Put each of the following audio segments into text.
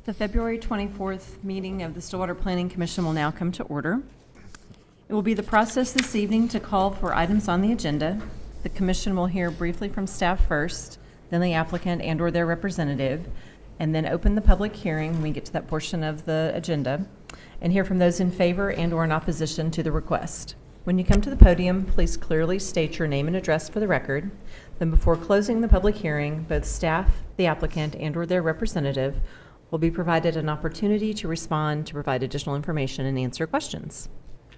The February 24th meeting of the Stillwater Planning Commission will now come to order. It will be the process this evening to call for items on the agenda. The commission will hear briefly from staff first, then the applicant and/or their representative, and then open the public hearing when we get to that portion of the agenda, and hear from those in favor and/or in opposition to the request. When you come to the podium, please clearly state your name and address for the record. Then before closing the public hearing, both staff, the applicant, and/or their representative will be provided an opportunity to respond, to provide additional information, and answer questions.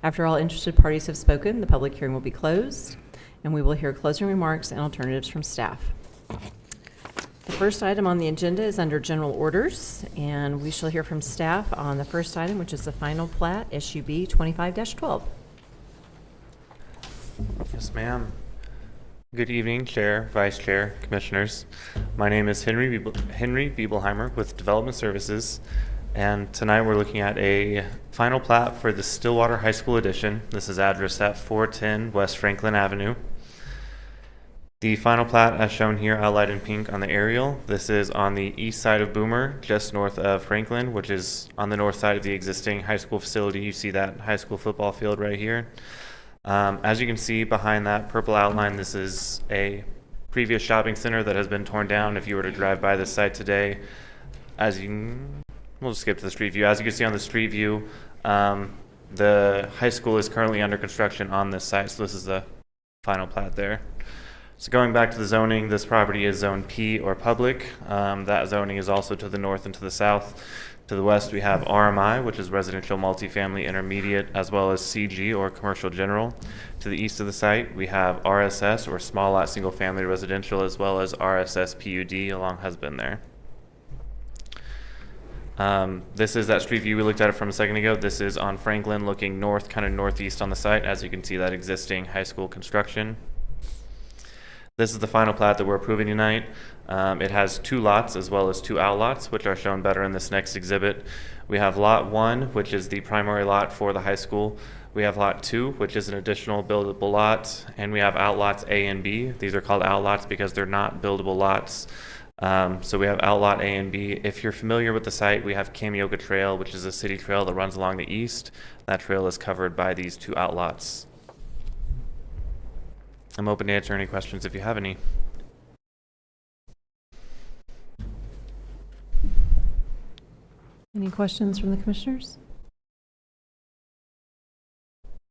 After all interested parties have spoken, the public hearing will be closed, and we will hear closing remarks and alternatives from staff. The first item on the agenda is under general orders, and we shall hear from staff on the first item, which is the final plat, SUB 25-12. Yes, ma'am. Good evening, Chair, Vice Chair, Commissioners. My name is Henry Biebelheimer with Development Services, and tonight we're looking at a final plat for the Stillwater High School Edition. This is addressed at 410 West Franklin Avenue. The final plat, as shown here, outlined in pink on the aerial. This is on the east side of Boomer, just north of Franklin, which is on the north side of the existing high school facility. You see that high school football field right here. As you can see behind that purple outline, this is a previous shopping center that has been torn down. If you were to drive by this site today, we'll just skip to the street view. As you can see on the street view, the high school is currently under construction on this site, so this is the final plat there. So going back to the zoning, this property is Zone P or public. That zoning is also to the north and to the south. To the west, we have RMI, which is residential multifamily intermediate, as well as CG or commercial general. To the east of the site, we have RSS or small lot single family residential, as well as RSS PUD along has been there. This is that street view we looked at it from a second ago. This is on Franklin looking north, kind of northeast on the site. As you can see, that existing high school construction. This is the final plat that we're approving tonight. It has two lots as well as two outlots, which are shown better in this next exhibit. We have lot 1, which is the primary lot for the high school. We have lot 2, which is an additional buildable lot, and we have outlots A and B. These are called outlots because they're not buildable lots. So we have outlot A and B. If you're familiar with the site, we have Kamioka Trail, which is a city trail that runs along the east. That trail is covered by these two outlots. I'm open to answer any questions if you have any. Any questions from the commissioners?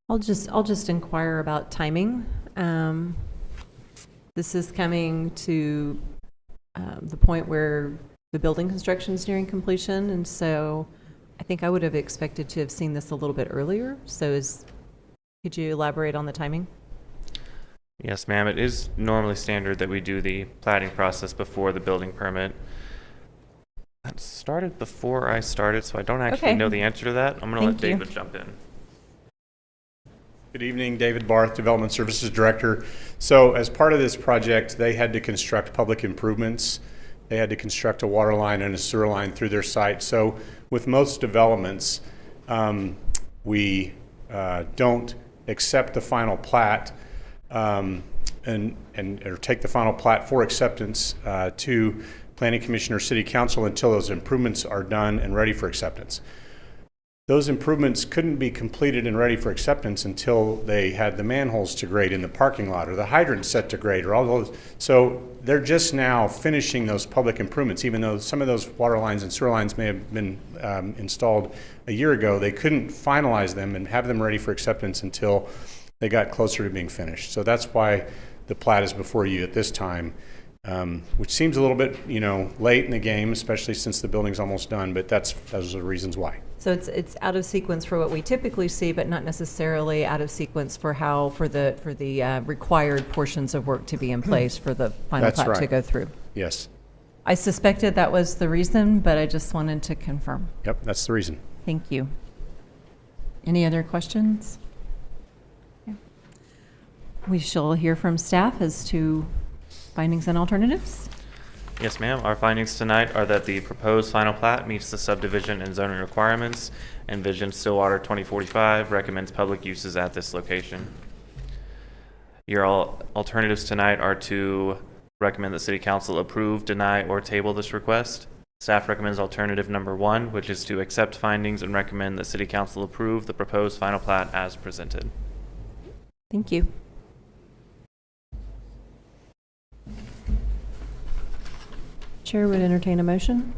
I'll just inquire about timing. This is coming to the point where the building construction is nearing completion, and so I think I would have expected to have seen this a little bit earlier. So could you elaborate on the timing? Yes, ma'am. It is normally standard that we do the platting process before the building permit. That started before I started, so I don't actually know the answer to that. I'm going to let David jump in. Good evening, David Barth, Development Services Director. So as part of this project, they had to construct public improvements. They had to construct a water line and a sewer line through their site. So with most developments, we don't accept the final plat or take the final plat for acceptance to Planning Commission or City Council until those improvements are done and ready for acceptance. Those improvements couldn't be completed and ready for acceptance until they had the manholes to grade in the parking lot or the hydrants set to grade or all those. So they're just now finishing those public improvements. Even though some of those water lines and sewer lines may have been installed a year ago, they couldn't finalize them and have them ready for acceptance until they got closer to being finished. So that's why the plat is before you at this time, which seems a little bit, late in the game, especially since the building's almost done, but those are the reasons why. So it's out of sequence for what we typically see, but not necessarily out of sequence for the required portions of work to be in place for the final plat to go through. Yes. I suspected that was the reason, but I just wanted to confirm. Yep, that's the reason. Thank you. Any other questions? We shall hear from staff as to findings and alternatives. Yes, ma'am. Our findings tonight are that the proposed final plat meets the subdivision and zoning requirements, and Vision Stillwater 2045 recommends public uses at this location. Your alternatives tonight are to recommend that City Council approve, deny, or table this request. Staff recommends alternative number 1, which is to accept findings and recommend that City Council approve the proposed final plat as presented. Thank you. Chair would entertain a motion.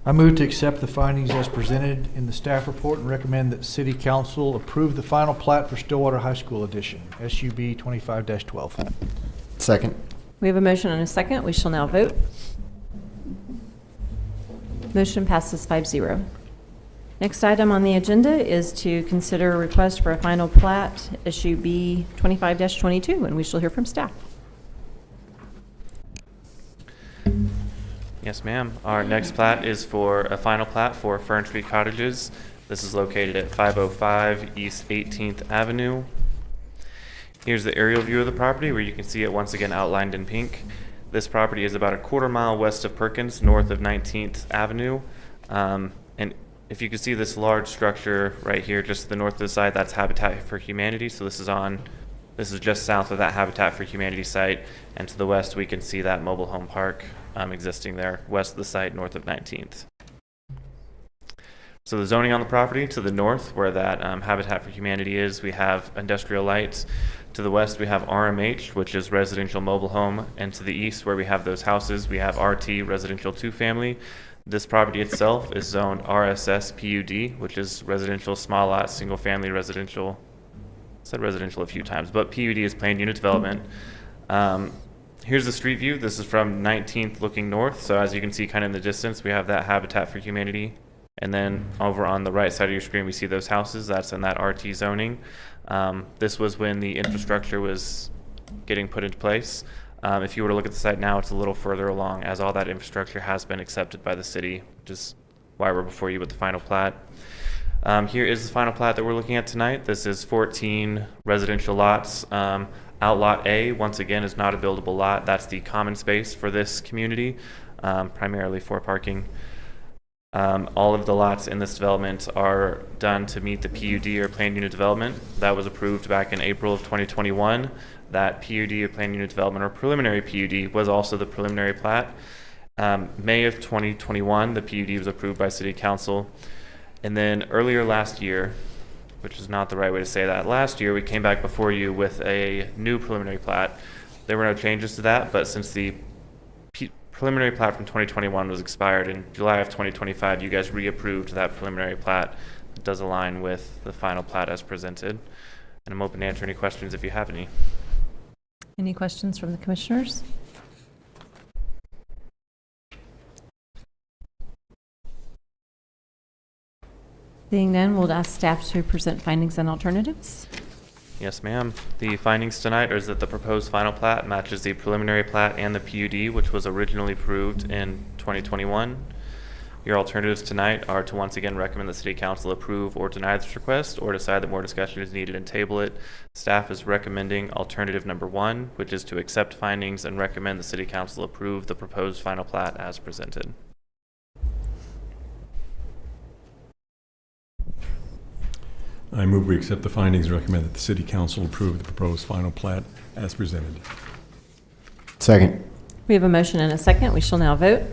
I move to accept the findings as presented in the staff report and recommend that City Council approve the final plat for Stillwater High School Edition, SUB 25-12. Second. We have a motion and a second. We shall now vote. Motion passes 5-0. Next item on the agenda is to consider a request for a final plat, SUB 25-22, and we shall hear from staff. Yes, ma'am. Our next plat is for a final plat for Fern Street Cottages. This is located at 505 East 18th Avenue. Here's the aerial view of the property where you can see it once again outlined in pink. This property is about a quarter-mile west of Perkins, north of 19th Avenue. And if you can see this large structure right here, just to the north of the site, that's Habitat for Humanity. So this is just south of that Habitat for Humanity site. And to the west, we can see that mobile home park existing there, west of the site, north of 19th. So the zoning on the property, to the north, where that Habitat for Humanity is, we have industrial lights. To the west, we have RMH, which is residential mobile home. And to the east, where we have those houses, we have RT, residential 2-family. This property itself is zoned RSS PUD, which is residential small lot, single family residential. I said residential a few times, but PUD is planned unit development. Here's the street view. This is from 19th looking north. So as you can see kind of in the distance, we have that Habitat for Humanity. And then over on the right side of your screen, we see those houses. That's in that RT zoning. This was when the infrastructure was getting put into place. If you were to look at the site now, it's a little further along, as all that infrastructure has been accepted by the city, which is why we're before you with the final plat. Here is the final plat that we're looking at tonight. This is 14 residential lots. Outlot A, once again, is not a buildable lot. That's the common space for this community, primarily for parking. All of the lots in this development are done to meet the PUD or planned unit development. That was approved back in April of 2021. That PUD or planned unit development or preliminary PUD was also the preliminary plat. May of 2021, the PUD was approved by City Council. And then earlier last year, which is not the right way to say that, last year we came back before you with a new preliminary plat. There were no changes to that, but since the preliminary plat from 2021 was expired in July of 2025, you guys reapproved that preliminary plat. It does align with the final plat as presented. And I'm open to answer any questions if you have any. Any questions from the commissioners? Seeing none, we'll ask staff to present findings and alternatives. Yes, ma'am. The findings tonight is that the proposed final plat matches the preliminary plat and the PUD, which was originally approved in 2021. Your alternatives tonight are to once again recommend the City Council approve or deny this request, or decide that more discussion is needed and table it. Staff is recommending alternative number 1, which is to accept findings and recommend the City Council approve the proposed final plat as presented. I move we accept the findings and recommend that the City Council approve the proposed final plat as presented. Second. We have a motion and a second. We shall now vote.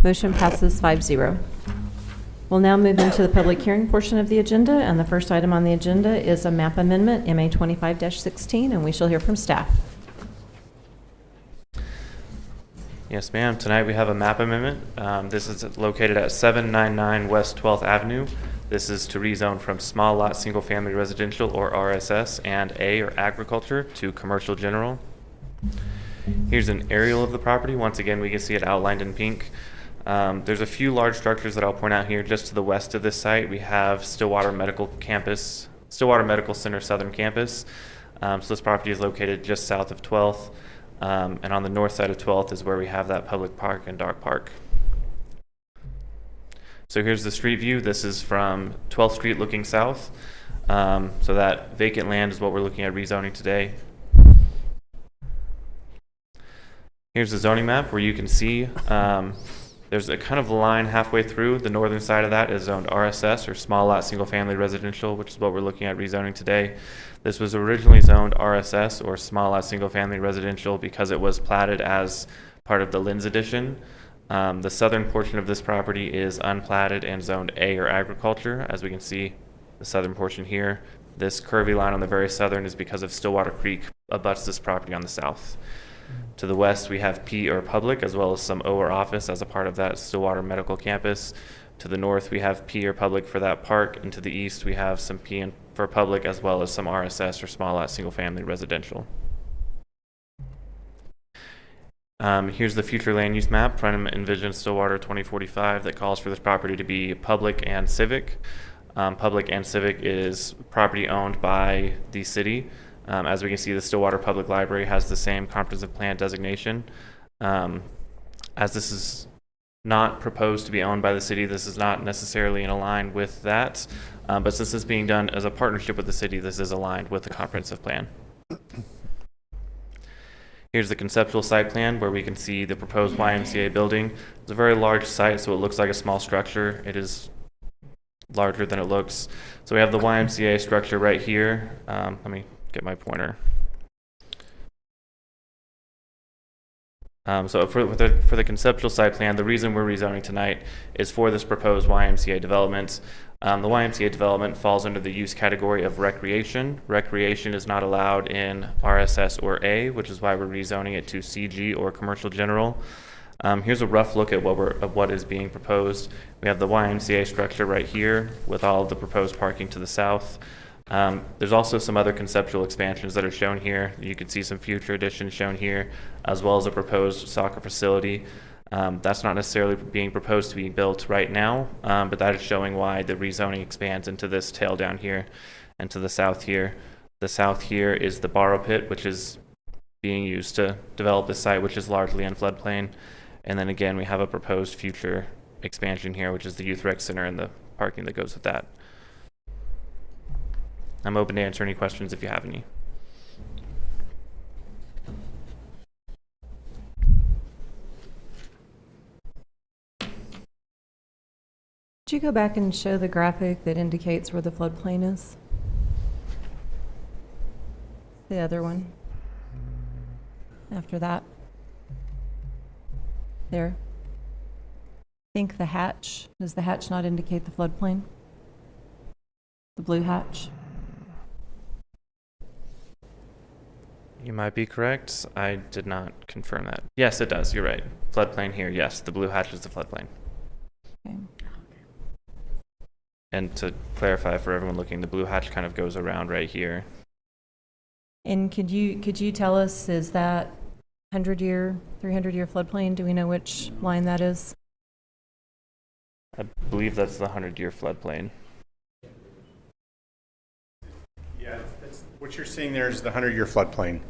Motion passes 5-0. We'll now move into the public hearing portion of the agenda, and the first item on the agenda is a map amendment, MA 25-16, and we shall hear from staff. Yes, ma'am. Tonight we have a map amendment. This is located at 799 West 12th Avenue. This is to rezone from small lot single family residential or RSS and A or agriculture to commercial general. Here's an aerial of the property. Once again, we can see it outlined in pink. There's a few large structures that I'll point out here. Just to the west of this site, we have Stillwater Medical Center Southern Campus. So this property is located just south of 12th. And on the north side of 12th is where we have that public park and dog park. So here's the street view. This is from 12th Street looking south. So that vacant land is what we're looking at rezoning today. Here's the zoning map where you can see there's a kind of line halfway through. The northern side of that is zoned RSS, or small lot single family residential, which is what we're looking at rezoning today. This was originally zoned RSS, or small lot single family residential, because it was platted as part of the Linz addition. The southern portion of this property is unplatted and zoned A or agriculture. As we can see, the southern portion here. This curvy line on the very southern is because of Stillwater Creek abuts this property on the south. To the west, we have P or public, as well as some O or office as a part of that Stillwater Medical Campus. To the north, we have P or public for that park, and to the east, we have some P for public, as well as some RSS or small lot single-family residential. Here's the future land use map from Envision Stillwater 2045 that calls for this property to be public and civic. Public and civic is property owned by the city. As we can see, the Stillwater Public Library has the same comprehensive plan designation. As this is not proposed to be owned by the city, this is not necessarily in line with that. But since it's being done as a partnership with the city, this is aligned with the comprehensive plan. Here's the conceptual site plan where we can see the proposed YMCA building. It's a very large site, so it looks like a small structure. It is larger than it looks. So we have the YMCA structure right here. Let me get my pointer. So for the conceptual site plan, the reason we're rezoning tonight is for this proposed YMCA development. The YMCA development falls under the use category of recreation. Recreation is not allowed in RSS or A, which is why we're rezoning it to CG or commercial general. Here's a rough look at what is being proposed. We have the YMCA structure right here with all of the proposed parking to the south. There's also some other conceptual expansions that are shown here. You can see some future additions shown here, as well as a proposed soccer facility. That's not necessarily being proposed to be built right now, but that is showing why the rezoning expands into this tail down here and to the south here. The south here is the borrow pit, which is being used to develop this site, which is largely in floodplain. And then again, we have a proposed future expansion here, which is the youth rec center and the parking that goes with that. I'm open to answer any questions if you have any. Could you go back and show the graphic that indicates where the floodplain is? The other one. After that. There. I think the hatch. Does the hatch not indicate the floodplain? The blue hatch? You might be correct. I did not confirm that. Yes, it does. You're right. Floodplain here. Yes, the blue hatch is the floodplain. Okay. And to clarify for everyone looking, the blue hatch kind of goes around right here. And could you tell us, is that 100-year, 300-year floodplain? Do we know which line that is? I believe that's the 100-year floodplain. Yeah, what you're seeing there is the 100-year floodplain.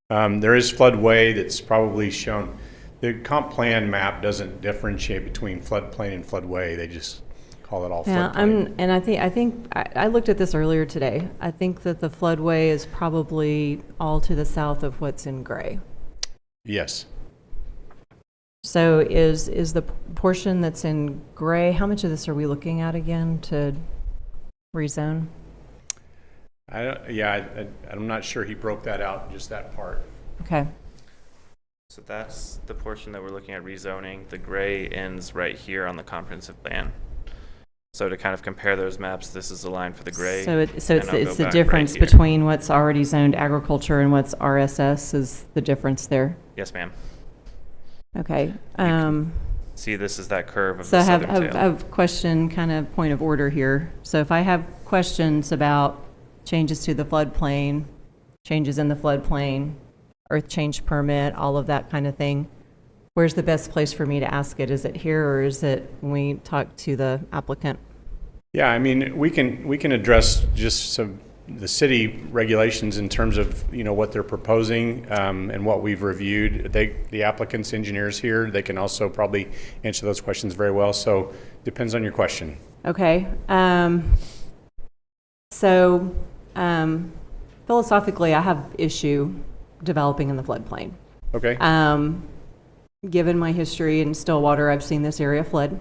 There is floodway that's probably shown. The comp plan map doesn't differentiate between floodplain and floodway. They just call it all floodplain. I looked at this earlier today. I think that the floodway is probably all to the south of what's in gray. Yes. So is the portion that's in gray, how much of this are we looking at again to rezone? I'm not sure he broke that out, just that part. Okay. So that's the portion that we're looking at rezoning. The gray ends right here on the comprehensive plan. So to kind of compare those maps, this is the line for the gray. So it's the back difference right here. between what's already zoned agriculture and what's RSS is the difference there? Yes, ma'am. Okay. See, this is that curve of So the I southern have tail. a question, kind of point of order here. So if I have questions about changes to the floodplain, changes in the floodplain, earth change permit, all of that kind of thing, where's the best place for me to ask it? Is it here, or is it when we talk to the applicant? Yeah, I mean, we can address just the city regulations in terms of, what they're proposing and what we've reviewed. The applicant's engineers here, they can also probably answer those questions very well. So depends on your question. Okay. Philosophically, I have issue developing in the floodplain. Okay. Given my history in Stillwater, I've seen this area flood,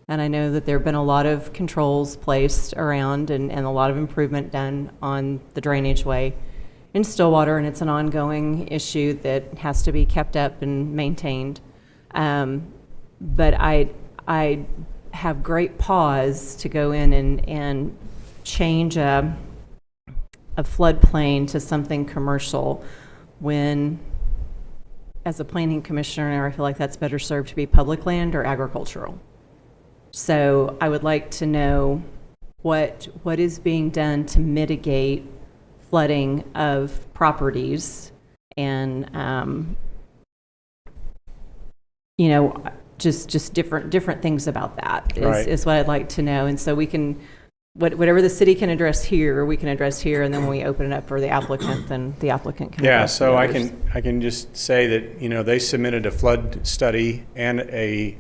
and I know that there have been a lot of controls placed around and a lot of improvement done on the drainage way in Stillwater, and it's an ongoing issue that has to be kept up and maintained. but I have great pause to go in and change a floodplain to something commercial when, as a planning commissioner, I feel like that's better served to be public land or agricultural. So I would like to know what is being done to mitigate flooding of properties and, just different things about that Right. is what I'd like to know. And so we can, whatever the city can address here, we can address here, and then when we open it up for the applicant, then the applicant can Yeah, address the so others. I can just say that, they submitted a flood study and a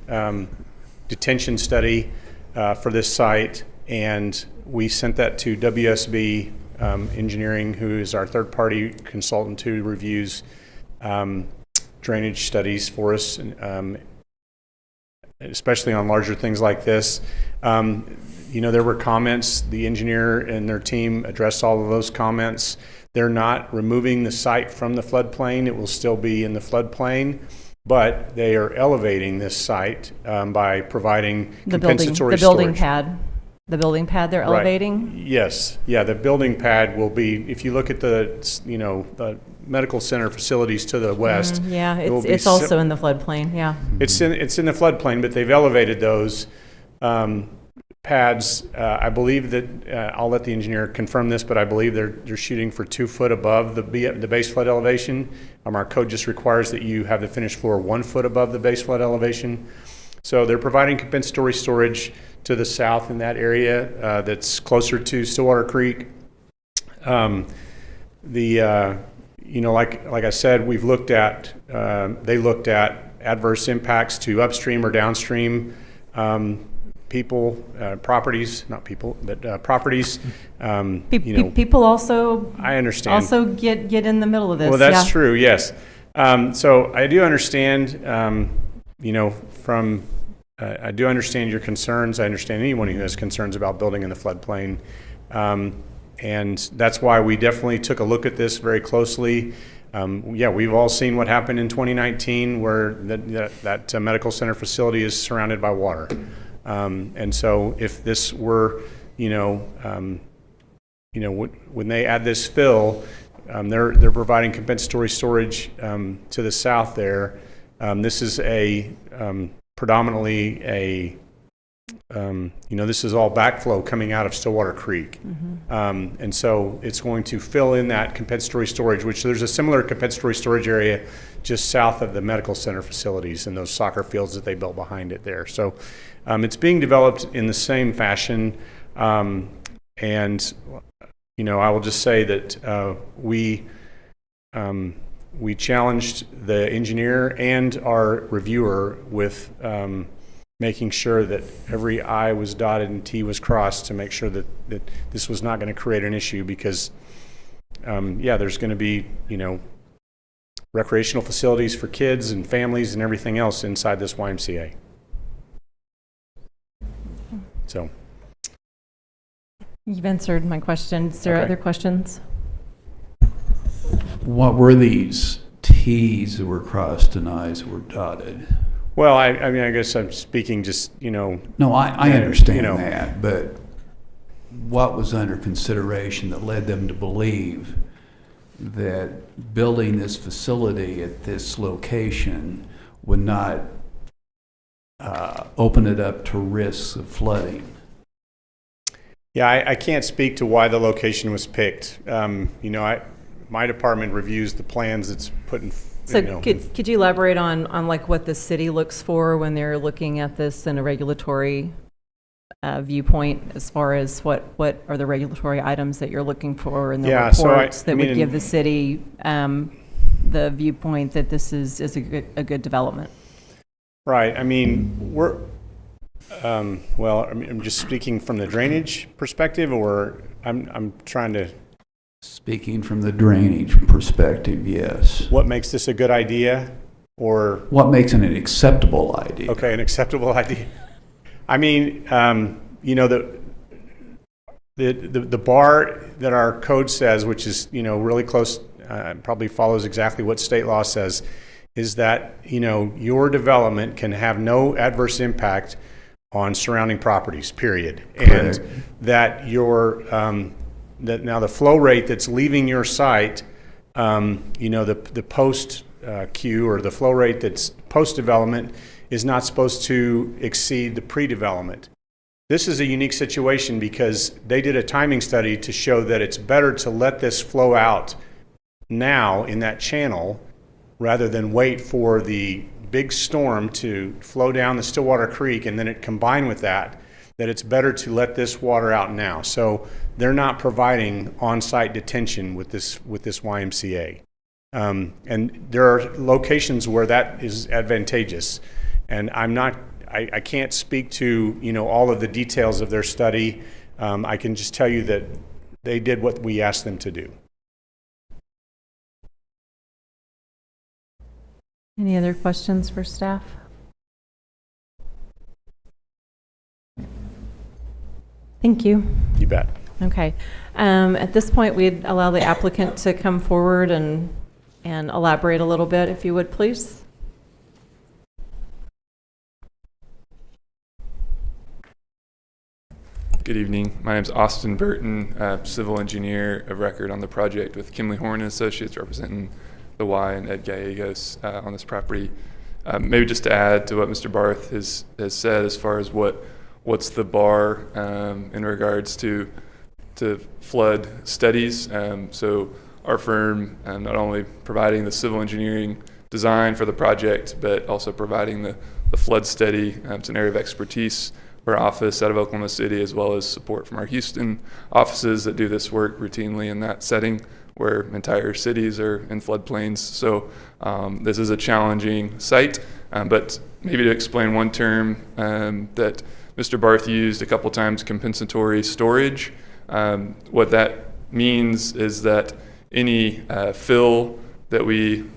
detention study for this site, and we sent that to WSB Engineering, who is our third-party consultant who reviews drainage studies for us, especially on larger things like this. There were comments. The engineer and their team addressed all of those comments. They're not removing the site from the floodplain. It will still be in the floodplain, but they are elevating this site by providing compensatory the building storage. pad. The building pad they're Right. elevating? Yes. Yeah, the building pad will be, if you look at the medical center facilities to the west. Yeah, it will be it's also in the floodplain, yeah. It's in the floodplain, but they've elevated those pads. I believe that I'll let the engineer confirm this, but I believe they're shooting for 2 foot above the base flood elevation. Our code just requires that you have the finished floor 1 foot above the base flood elevation. So they're providing compensatory storage to the south in that area that's closer to Stillwater Creek. Like I said, we've looked at, they looked at adverse impacts to upstream or downstream people, properties, not people, but properties. People also I understand. get in the middle of this. Well, that's yeah. true, yes. So I do understand, I do understand your concerns. I understand anyone who has concerns about building in the floodplain. And that's why we definitely took a look at this very closely. We've all seen what happened in 2019 where that medical center facility is surrounded by water. And so if this were, when they add this fill, they're providing compensatory storage to the south there. This is predominantly this is all backflow coming out of Stillwater Creek. Mm-hmm. And so it's going to fill in that compensatory storage, which there's a similar compensatory storage area just south of the medical center facilities and those soccer fields that they built behind it there. So it's being developed in the same fashion. I will just say that we challenged the engineer and our reviewer with making sure that every I was dotted and T was crossed to make sure that this was not going to create an issue because, there's going to be, recreational facilities for kids and families and everything else inside this YMCA. So. You've answered my question. Is there Okay. other questions? What were these T's that were crossed and I's that were dotted? Well, I guess I'm speaking just, No, I Yeah, understand that, but what was under consideration that led them to believe that building this facility at this location would not open it up to risks of flooding? Yeah, I can't speak to why the location was picked. My department reviews the plans that's put in. So could you elaborate on like what the city looks for when they're looking at this in a regulatory viewpoint, as far as what are the regulatory items that you're looking for in the reports that would give the city the viewpoint that this is a good development? Right. I'm just speaking from the drainage perspective, or I'm trying to. Speaking from the drainage perspective, yes. What makes this a good idea, or What makes it an acceptable idea? okay, an acceptable idea? The bar that our code says, which is really close, probably follows exactly what state law says, is that, your development can have no adverse impact on surrounding properties, period. Correct. And that that now the flow rate that's leaving your site, the post queue or the flow rate that's post-development is not supposed to exceed the pre-development. This is a unique situation because they did a timing study to show that it's better to let this flow out now in that channel rather than wait for the big storm to flow down the Stillwater Creek and then it combine with that it's better to let this water out now. So they're not providing on-site detention with this YMCA. And there are locations where that is advantageous. And I can't speak to, all of the details of their study. I can just tell you that they did what we asked them to do. Any other questions for staff? Thank you. You bet. Okay. At this point, we'd allow the applicant to come forward and elaborate a little bit, if you would, please. Good evening. My name is Austin Burton, civil engineer of record on the project with Kimley Horn and Associates, representing the Y and Ed Gallegos on this property. Maybe just to add to what Mr. Barth has said as far as what's the bar in regards to flood studies. So our firm not only providing the civil engineering design for the project, but also providing the flood study. It's an area of expertise. Our office out of Oklahoma City, as well as support from our Houston offices that do this work routinely in that setting where entire cities are in floodplains. So this is a challenging site, but maybe to explain one term that Mr. Barth used a couple times, compensatory storage. What that means is that any fill that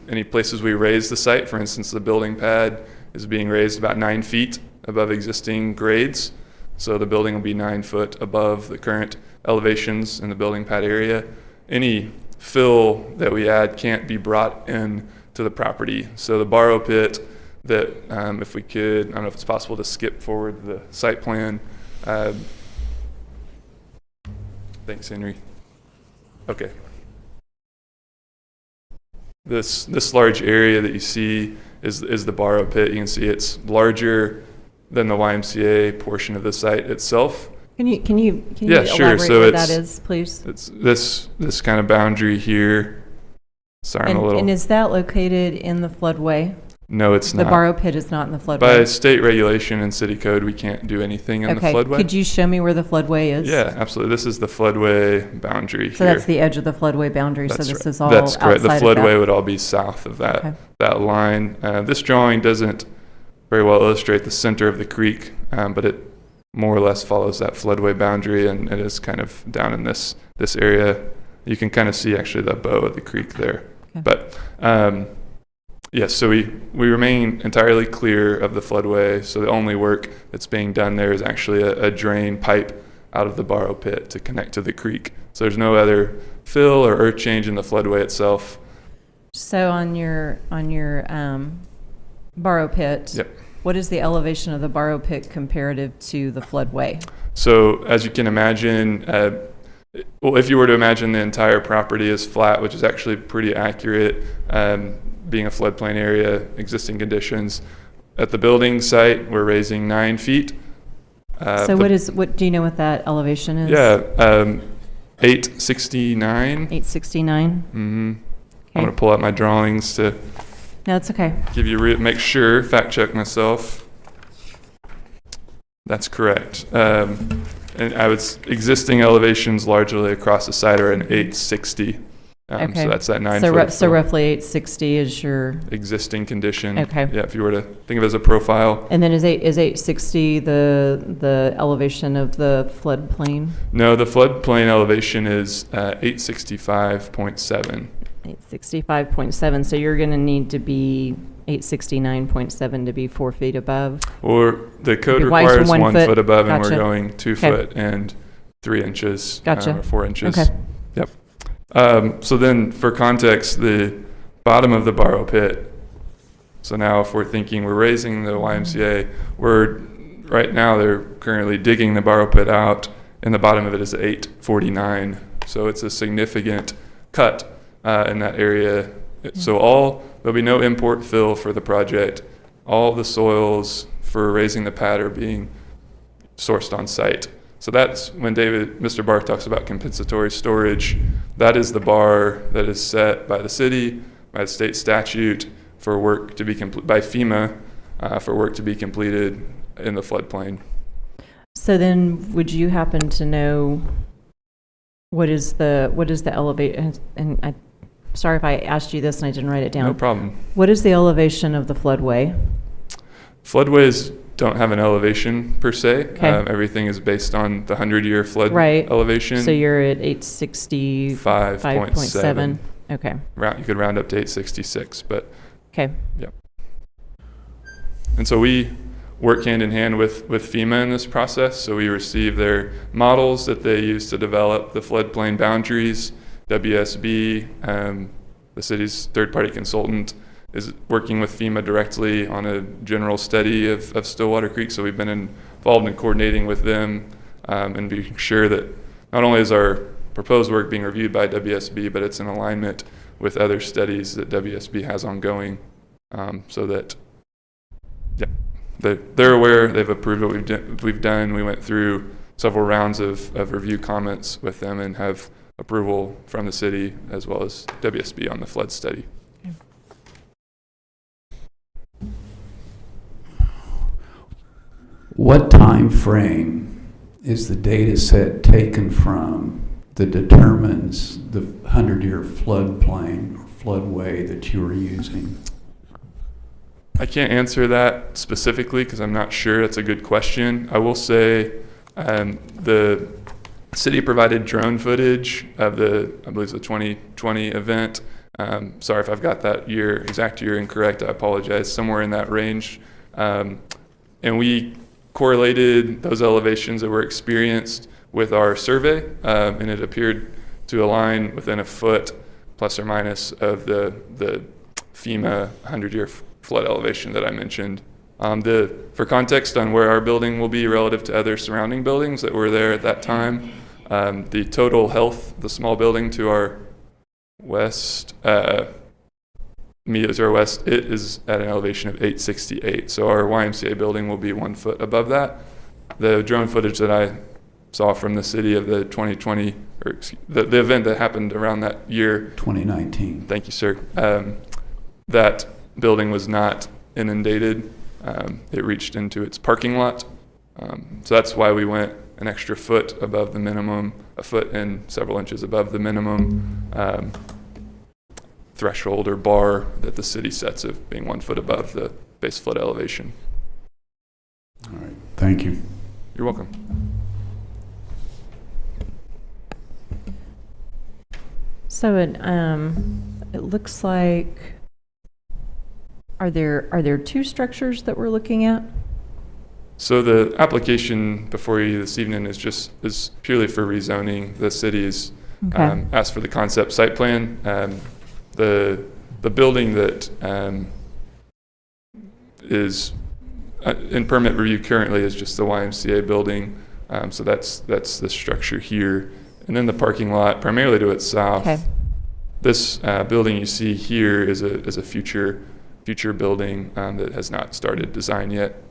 any places we raise the site, for instance, the building pad is being raised about 9 feet above existing grades. So the building will be 9 foot above the current elevations in the building pad area. Any fill that we add can't be brought in to the property. So the borrow pit that, if we could, I don't know if it's possible to skip forward the site plan. Thanks, Henry. Okay. This large area that you see is the borrow pit. You can see it's larger than the YMCA portion of the site itself. Can you Yeah, sure. elaborate So what it's- that is, please? It's this kind of boundary here. Sorry, I'm a little. And is that located in the floodway? No, it's The not. borrow pit is not in the floodway? By state regulation and city code, we can't do anything in the Okay, floodway. could you show me where the floodway is? Yeah, absolutely. This is the floodway boundary So here. that's the edge of the floodway boundary, so That's this right. is all That's correct. The outside of floodway that. would all be south of Okay. that line. This drawing doesn't very well illustrate the center of the creek, but it more or less follows that floodway boundary, and it is kind of down in this area. You can kind of see actually the bow of the creek there. Okay. But yes, so we remain entirely clear of the floodway. So the only work that's being done there is actually a drain pipe out of the borrow pit to connect to the creek. So there's no other fill or earth change in the floodway itself. So on your borrow pit, Yep. what is the elevation of the borrow pit comparative to the floodway? So as you can imagine, well, if you were to imagine the entire property is flat, which is actually pretty accurate, being a floodplain area, existing conditions. At the building site, we're raising 9 feet. So what do you know what that elevation is? Yeah, 869. 869? Mm-hmm. Okay. I'm going to pull out my drawings to No, that's okay. give you make sure, fact check myself. That's correct. And existing elevations largely across the site are an 860. Okay. So that's that 9 So, foot. so roughly 860 is your, Existing condition. Okay. Yeah, if you were to think of it as a profile. and then is 860 the elevation of the floodplain? No, the floodplain elevation is 865.7. 865.7, so you're going to need to be 869.7 to be 4 feet above. Or the code Okay, why is requires 1 1 foot? foot above, and we're Gotcha. going 2 Okay. foot and 3 inches. Gotcha. Or 4 inches. Okay. Yep. So then, for context, the bottom of the borrow pit So now if we're thinking we're raising the YMCA, right now they're currently digging the borrow pit out, and the bottom of it is 849. So it's a significant cut in that area. So there'll be no import fill for the project. All the soils for raising the pad are being sourced on site. So that's when Mr. Barth talks about compensatory storage. That is the bar that is set by the city, by the state statute for work to be by FEMA for work to be completed in the floodplain. So then, would you happen to know what is the elevation? And I'm sorry if I asked you this and I didn't write it down. No problem. What is the elevation of the floodway? Floodways don't have an elevation per se. Okay. Everything is based on the 100-year flood Right. elevation. So you're at 865.7. Okay. You could round up to 866, but Okay. yeah. And so we work hand in hand with FEMA in this process. So we receive their models that they use to develop the floodplain boundaries. WSB, the city's third-party consultant, is working with FEMA directly on a general study of Stillwater Creek. So we've been involved in coordinating with them and being sure that not only is our proposed work being reviewed by WSB, but it's in alignment with other studies that WSB has ongoing, so that they're aware, they've approved what we've done. We went through several rounds of review comments with them and have approval from the city as well as WSB on the flood study. What time frame is the data set taken from that determines the 100-year floodplain or floodway that you are using? I can't answer that specifically because I'm not sure. That's a good question. I will say the city provided drone footage of I believe it's the 2020 event. Sorry if I've got that exact year incorrect. I apologize. Somewhere in that range. And we correlated those elevations that were experienced with our survey, and it appeared to align within a foot plus or minus of the FEMA 100-year flood elevation that I mentioned. For context on where our building will be relative to other surrounding buildings that were there at that time, the total health, the small building to our west, immediately to our west, it is at an elevation of 868. So our YMCA building will be 1 foot above that. The drone footage that I saw from the city of the 2020, or the event that happened around that year. 2019. Thank you, sir. That building was not inundated. It reached into its parking lot. So that's why we went an extra foot above the minimum, a foot and several inches above the minimum threshold or bar that the city sets of being 1 foot above the base flood elevation. All right. Thank you. You're welcome. So it looks like, are there two structures that we're looking at? So the application before you this evening is purely for rezoning. The city's Okay. asked for the concept site plan. The building that is in permit review currently is just the YMCA building. So that's the structure here, and then the parking lot primarily to its south. Okay. This building you see here is a future building that has not started design yet.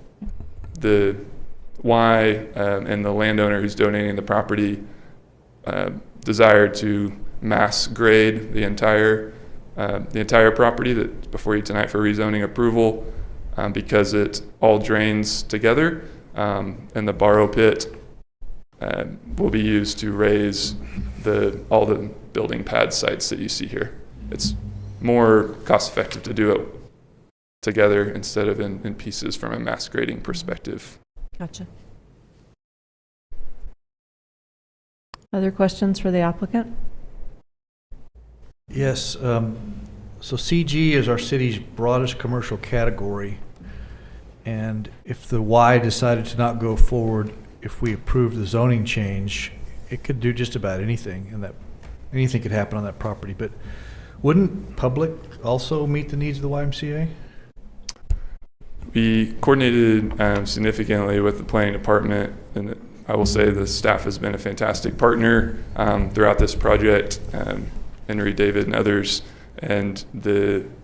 The Y and the landowner who's donating the property desired to mass grade the entire property that before you tonight for rezoning approval because it all drains together, and the borrow pit will be used to raise all the building pad sites that you see here. It's more cost effective to do it together instead of in pieces from a mass grading perspective. Gotcha. Other questions for the applicant? Yes, so CG is our city's broadest commercial category. And if the Y decided to not go forward, if we approved the zoning change, it could do just about anything, and anything could happen on that property. But wouldn't public also meet the needs of the YMCA? We coordinated significantly with the planning department, and I will say the staff has been a fantastic partner throughout this project, Henry, David, and others. And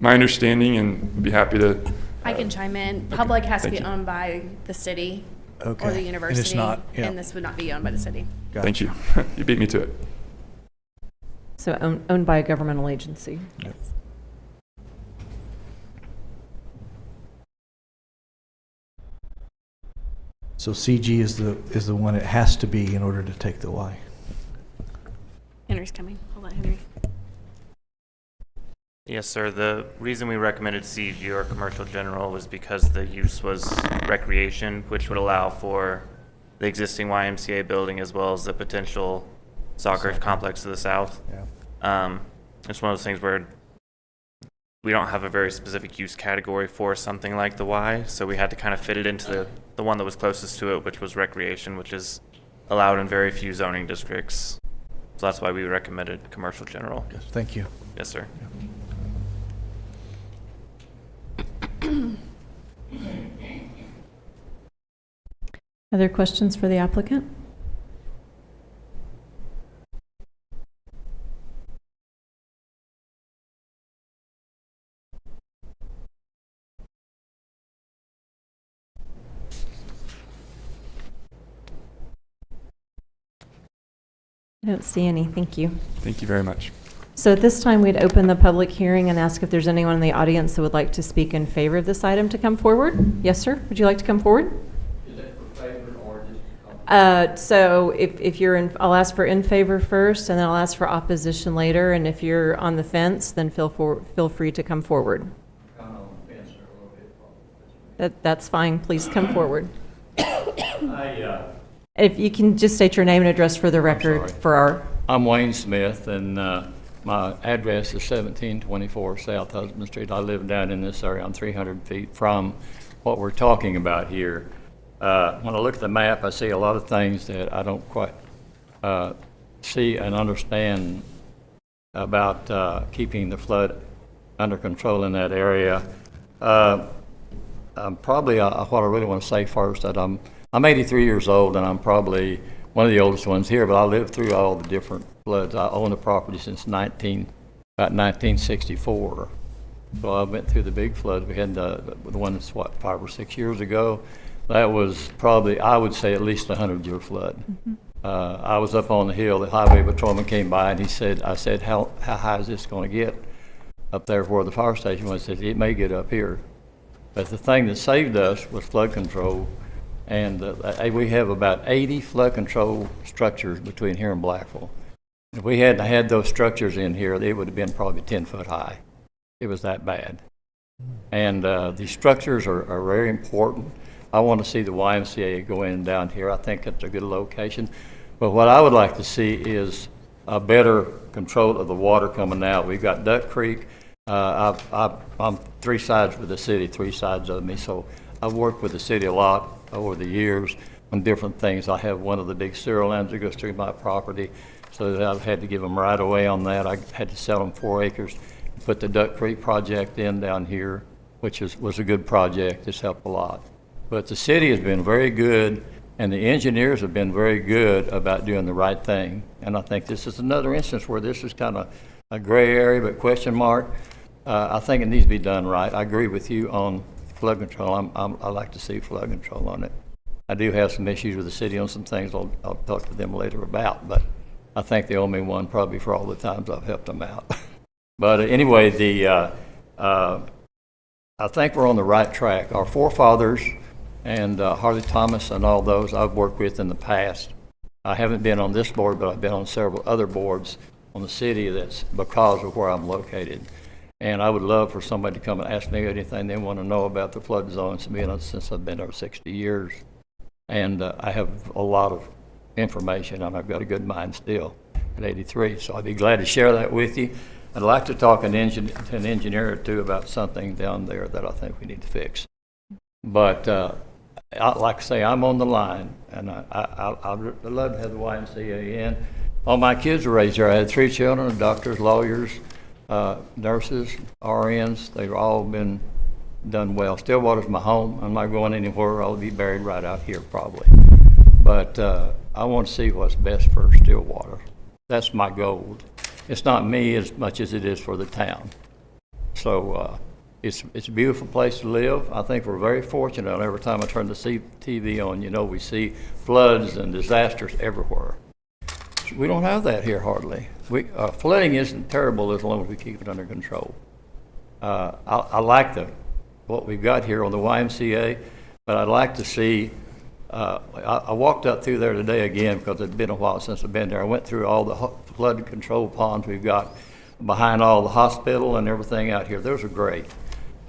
my understanding, and would be happy to. I can chime in. Okay, Public has to thank be you. owned by the city Okay. or the And university. it's not, yeah. And this would not be owned by the city. Thank you. You beat me to it. So owned by a governmental agency. Yep. So CG is the one it has to be in order to take the Y. Henry's coming. I'll let Henry. Yes, sir. The reason we recommended CG or commercial general was because the use was recreation, which would allow for the existing YMCA building as well as the potential soccer complex to the south. Yeah. It's one of those things where we don't have a very specific use category for something like the Y, so we had to kind of fit it into the one that was closest to it, which was recreation, which is allowed in very few zoning districts. So that's why we recommended commercial general. Yes, thank you. Yes, sir. Other questions for the applicant? I don't see any. Thank you. Thank you very much. So at this time, we'd open the public hearing and ask if there's anyone in the audience that would like to speak in favor of this item to come forward. Yes, sir. Would you like to come forward? Is that for favor or just? So if you're in, I'll ask for in favor first, and then I'll ask for opposition later. And if you're on the fence, then feel free to come forward. That's fine. Please come forward. If you can just state your name and address for the record sorry. for our. I'm Wayne Smith, and my address is 1724 South Husband Street. I live down in this area. I'm 300 feet from what we're talking about here. When I look at the map, I see a lot of things that I don't quite see and understand about keeping the flood under control in that area. Probably what I really want to say first, that I'm 83 years old, and I'm probably one of the oldest ones here, but I lived through all the different floods. I own the property since about 1964. So I went through the big flood. We had the one that's, 5 or 6 years ago. That was probably, I would say, at least a 100-year flood. Mm-hmm. I was up on the hill. The highway patrolman came by, and I said, how high is this going to get up there where the fire station was? He said, it may get up here. But the thing that saved us was flood control. And we have about 80 flood control structures between here and Blackville. If we hadn't had those structures in here, they would have been probably 10 foot high. It was that bad. And these structures are very important. I want to see the YMCA go in down here. I think it's a good location. But what I would like to see is a better control of the water coming out. We've got Duck Creek. I'm 3 sides with the city, 3 sides of me. So I've worked with the city a lot over the years on different things. I have one of the big sewer lines that goes through my property, so that I've had to give them right away on that. I had to sell them 4 acres, put the Duck Creek project in down here, which was a good project. It's helped a lot. But the city has been very good, and the engineers have been very good about doing the right thing. And I think this is another instance where this is kind of a gray area, but question mark. I think it needs to be done right. I agree with you on flood control. I like to see flood control on it. I do have some issues with the city on some things I'll talk to them later about, but I think they owe me one probably for all the times I've helped them out. But anyway, I think we're on the right track. Our forefathers and Harley Thomas and all those I've worked with in the past. I haven't been on this board, but I've been on several other boards on the city that's because of where I'm located. And I would love for somebody to come and ask me anything they want to know about the flood zones, since I've been there 60 years. And I have a lot of information, and I've got a good mind still at 83. So I'd be glad to share that with you. I'd like to talk to an engineer or two about something down there that I think we need to fix. But like I say, I'm on the line, and I'd love to have the YMCA in. All my kids were raised here. I had 3 children, doctors, lawyers, nurses, RNs. They've all been done well. Stillwater's my home. I'm not going anywhere. I'll be buried right out here probably. But I want to see what's best for Stillwater. That's my goal. It's not me as much as it is for the town. So it's a beautiful place to live. I think we're very fortunate. Every time I turn the TV on, you know, we see floods and disasters everywhere. We don't have that here hardly. Flooding isn't terrible as long as we keep it under control. I like what we've got here on the YMCA, but I'd like to see, I walked up through there today again because it's been a while since I've been there. I went through all the flood control ponds we've got behind all the hospital and everything out here. Those are great.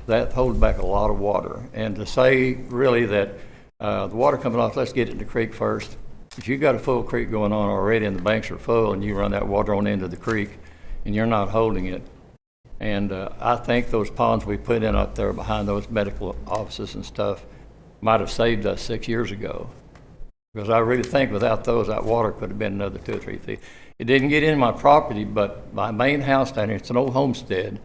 That holds back a lot of water. And to say really that the water coming off, let's get it in the creek first. If you've got a full creek going on already and the banks are full and you run that water on into the creek and you're not holding it, and I think those ponds we put in up there behind those medical offices and stuff might have saved us 6 years ago. Because I really think without those, that water could have been another 2 or 3 feet. It didn't get in my property, but my main house down here, it's an old homestead,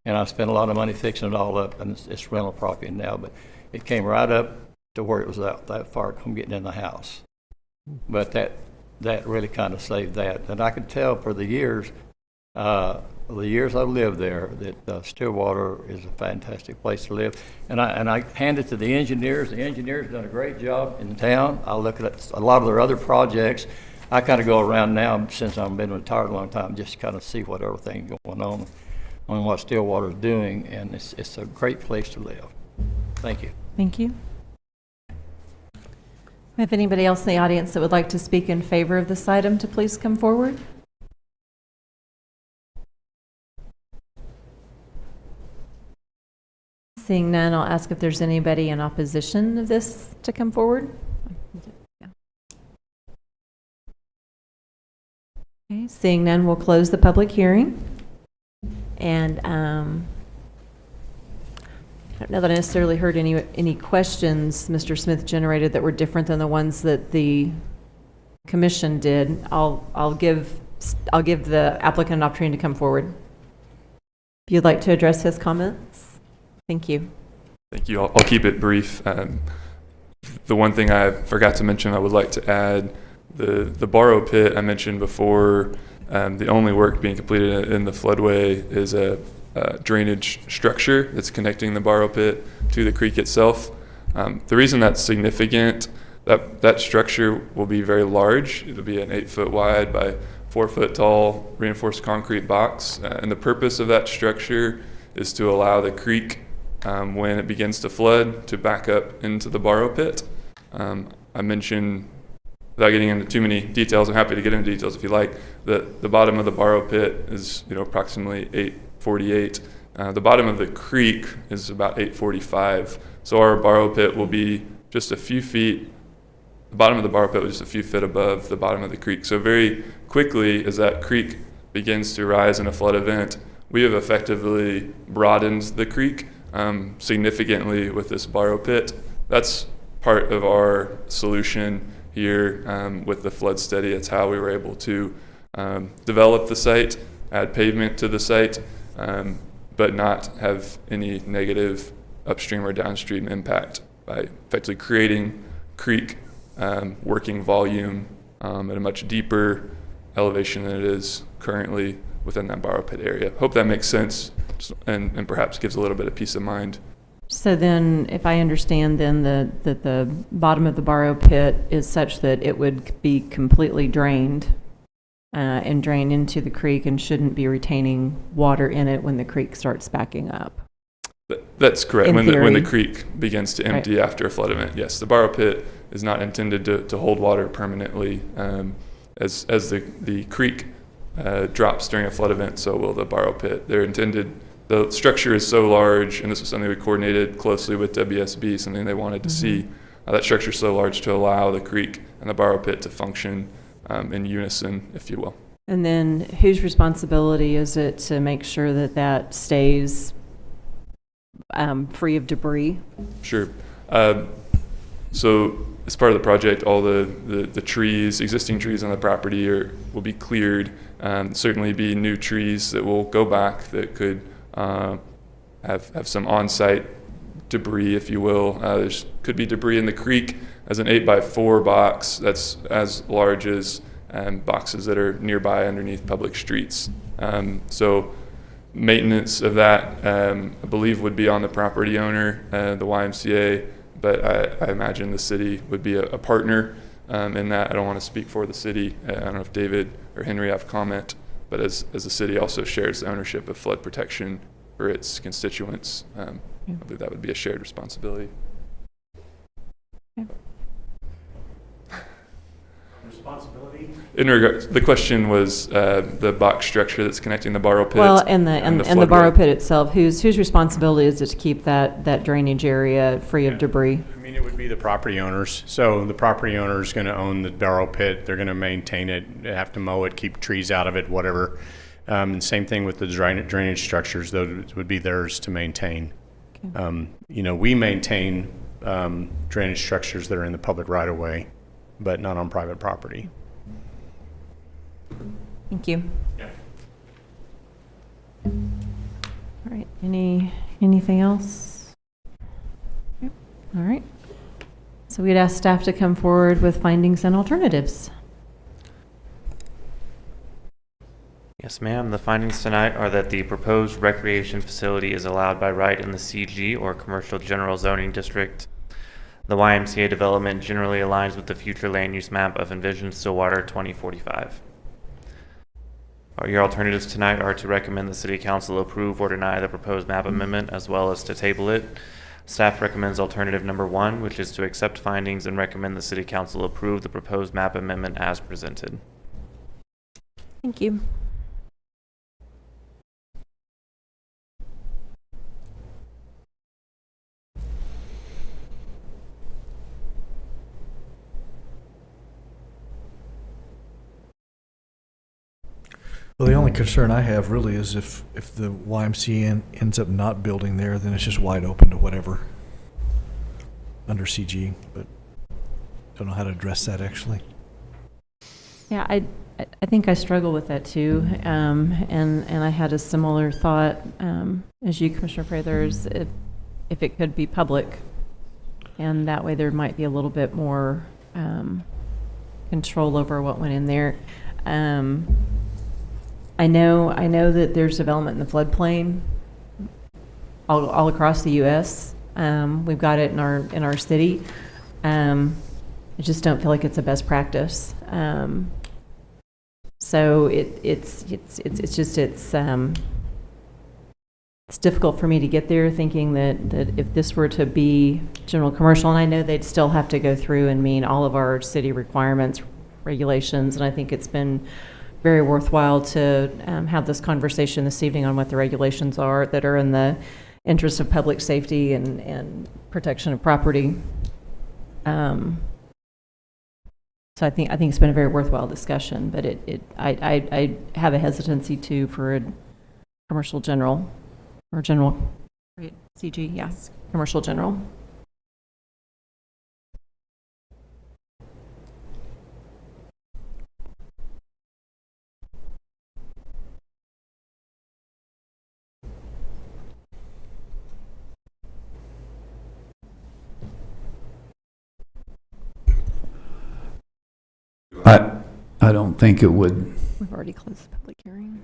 and I spent a lot of money fixing it all up, and it's rental property now, but it came right up to where it was that far from getting in the house. But that really kind of saved that. And I could tell for the years I've lived there that Stillwater is a fantastic place to live. And I hand it to the engineers. The engineers done a great job in town. I look at a lot of their other projects. I kind of go around now, since I've been retired a long time, just kind of see what everything going on what Stillwater's doing, and it's a great place to live. Thank you. Thank you. If anybody else in the audience that would like to speak in favor of this item, to please come forward. Seeing none, I'll ask if there's anybody in opposition of this to come forward. Yeah. Okay, seeing none, we'll close the public hearing. And I don't know that I necessarily heard any questions Mr. Smith generated that were different than the ones that the commission did. I'll give the applicant an opportunity to come forward. If you'd like to address his comments. Thank you. Thank you. I'll keep it brief. The one thing I forgot to mention, I would like to add, the borrow pit I mentioned before. The only work being completed in the floodway is a drainage structure that's connecting the borrow pit to the creek itself. The reason that's significant, that structure will be very large. It'll be an 8-foot wide by 4-foot tall reinforced concrete box. And the purpose of that structure is to allow the creek, when it begins to flood, to back up into the borrow pit. I mentioned, without getting into too many details, I'm happy to get into details if you like, the bottom of the borrow pit is approximately 848. The bottom of the creek is about 845. So our borrow pit will be just a few feet, the bottom of the borrow pit was just a few feet above the bottom of the creek. So very quickly, as that creek begins to rise in a flood event, we have effectively broadened the creek significantly with this borrow pit. That's part of our solution here with the flood study. It's how we were able to develop the site, add pavement to the site, but not have any negative upstream or downstream impact by effectively creating creek working volume at a much deeper elevation than it is currently within that borrow pit area. Hope that makes sense and perhaps gives a little bit of peace of mind. So then, if I understand then that the bottom of the borrow pit is such that it would be completely drained and drain into the creek and shouldn't be retaining water in it when the creek starts backing up. That's correct. In When the theory. creek begins to empty after a flood event, yes. The borrow pit is not intended to hold water permanently. As the creek drops during a flood event, so will the borrow pit. They're intended, the structure is so large, and this was something we coordinated closely with WSB, something they wanted to see. That structure is so large to allow the creek and the borrow pit to function in unison, if you will. And then whose responsibility is it to make sure that that stays free of debris? Sure. So as part of the project, all the trees, existing trees on the property will be cleared. Certainly be new trees that will go back that could have some on-site debris, if you will. There's could be debris in the creek as an 8x4 box that's as large as boxes that are nearby underneath public streets. So maintenance of that, I believe, would be on the property owner, the YMCA, but I imagine the city would be a partner in that. I don't want to speak for the city. I don't know if David or Henry have comment, but as the city also shares the ownership of flood protection for its constituents, I believe that would be a shared responsibility. Responsibility? In regards, the question was the box structure that's connecting the borrow pit. Well, and the borrow floodway. pit itself, whose responsibility is it to keep that drainage area free of debris? I mean, it would be the property owners. So the property owner is going to own the barrel pit. They're going to maintain it, they have to mow it, keep trees out of it, whatever. And same thing with the drainage structures, those would be theirs to maintain. We maintain drainage structures that are in the public right of way, but not on private property. Thank you. Yeah. All right, anything else? Yep. All right. So we'd ask staff to come forward with findings and alternatives. Yes, ma'am. The findings tonight are that the proposed recreation facility is allowed by right in the CG or Commercial General Zoning District. The YMCA development generally aligns with the future land use map of envisioned Stillwater 2045. Your alternatives tonight are to recommend the City Council approve or deny the proposed map amendment, as well as to table it. Staff recommends alternative number 1, which is to accept findings and recommend the City Council approve the proposed map amendment as presented. Thank you. Well, the only concern I have really is if the YMCA ends up not building there, then it's just wide open to whatever under CG, but don't know how to address that actually. Yeah, I think I struggle with that too, and I had a similar thought as you, Commissioner Prathers, if it could be public, and that way there might be a little bit more control over what went in there. I know that there's development in the floodplain all across the U.S. We've got it in our city. I just don't feel like it's a best practice. So it's difficult for me to get there thinking that if this were to be general commercial, and I know they'd still have to go through and meet all of our city requirements, regulations, and I think it's been very worthwhile to have this conversation this evening on what the regulations are that are in the interest of public safety and protection of property. So I think it's been a very worthwhile discussion, but I have a hesitancy too for a commercial general or general, right? CG, yeah, commercial general. I don't think it would. We've already closed the public hearing.